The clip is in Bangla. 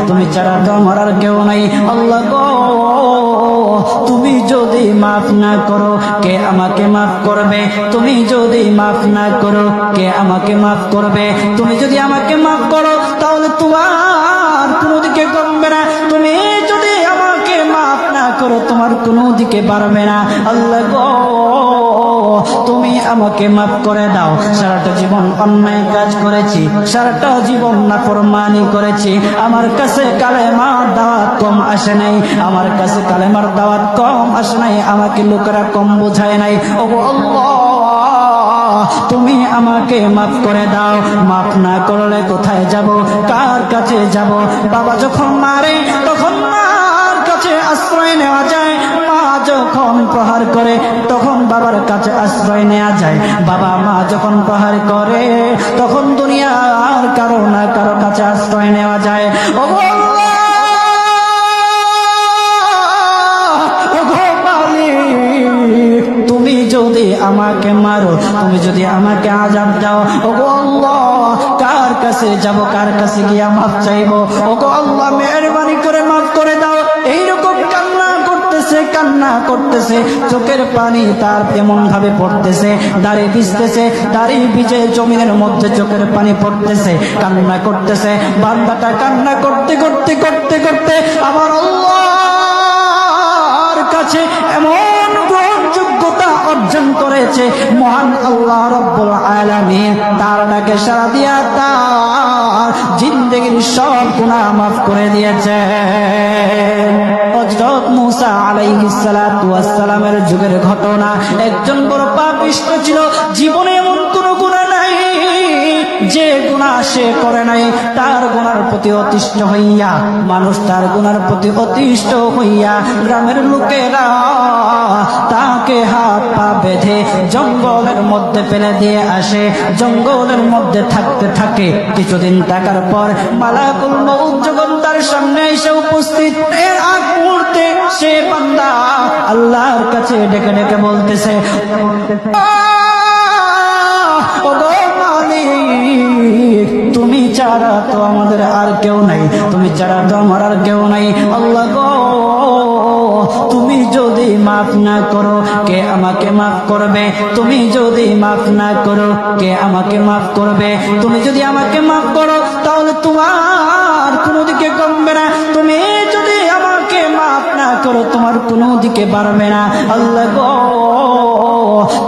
তুমি ছাড়া তো আমার আর কেউ নাই। আল্লাহ গো, তুমি যদি মাফ না করো কে আমাকে মাফ করবে? তুমি যদি মাফ না করো কে আমাকে মাফ করবে? তুমি যদি আমাকে মাফ করো তাহলে তোমার কোনো দিকে কমবে না, তুমি যদি আমাকে মাফ না করো তোমার কোনো দিকে বাড়বে না। আল্লাহ গো, তুমি আমাকে মাফ করে দাও। সারাটা জীবন অন্যায় কাজ করেছি, সারাটা জীবন নাফরমানি করেছি, আমার কাছে কালেমার দাওয়াত কম আসে নাই, আমার কাছে কালেমার দাওয়াত কম আসে নাই, আমাকে লোকেরা কম বোঝায় নাই। ওগো আল্লাহ, তুমি আমাকে মাফ করে দাও। মাফ না করলে কোথায় যাব, কার কাছে যাব? বাবা যখন মারে তখন মার কাছে আশ্রয় নেওয়া যায়, মা যখন প্রহার করে তখন বাবার কাছে আশ্রয় নেওয়া যায়, বাবা মা যখন প্রহার করে তখন দুনিয়ার কারো না কারো কাছে আশ্রয় নেওয়া যায়। ওগো আল্লাহ, ওগো মালিক, তুমি যদি আমাকে মারো, তুমি যদি আমাকে আযাব দাও, ওগো আল্লাহ, কার কাছে যাব, কার কাছে গিয়া মাফ চাইবো? ওগো আল্লাহ, মেহেরবানি করে মাফ করে দাও। এইরকম কান্না করতেছে, চোখের পানি তার এমন ভাবে পড়তেছে, দাড়ি ভিজতেছে, দাড়ি ভিজে জমিনের মধ্যে চোখের পানি পড়তেছে, কান্না করতেছে। বান্দাটা কান্না করতে করতে করতে করতে আমার আল্লাহর কাছে এমন গ্রহণযোগ্যতা অর্জন করেছে, মহান আল্লাহ রব্বুল আলামিন তার ডাকে সাড়া দিয়া তার জিন্দেগির সব গুনাহ মাফ করে দিয়েছে। হযরত মূসা আলাইহিস সালাতু ওয়াস সালামের যুগের ঘটনা। একজন বড় পাপিষ্ঠ ছিল, জীবনে এমন কোন গুনাহ নাই যে গুনাহ সে করে নাই। তার গুনার প্রতি অতিষ্ঠ হইয়া, মানুষ তার গুনার প্রতি অতিষ্ঠ হইয়া গ্রামের লোকেরা তাকে হাত পা বেঁধে জঙ্গলের মধ্যে ফেলে দিয়ে আসে। জঙ্গলের মধ্যে থাকতে থাকে, কিছুদিন থাকার পর মালাকুল মউত যখন তার সামনে এসে উপস্থিত, এর আগ মুহূর্তে সে বান্দা আল্লাহর কাছে ডেকে ডেকে বলতেছে, তুমি ছাড়া তো আমাদের আর কেউ নাই, তুমি ছাড়া তো আমার আর কেউ নাই। আল্লাহ গো, তুমি যদি মাফ না করো কে আমাকে মাফ করবে? তুমি যদি মাফ না করো কে আমাকে মাফ করবে? তুমি যদি আমাকে মাফ করো তাহলে তোমার কোনো দিকে কমবে না, তুমি যদি আমাকে মাফ না করো তোমার কোনো দিকে বাড়বে না। আল্লাহ গো,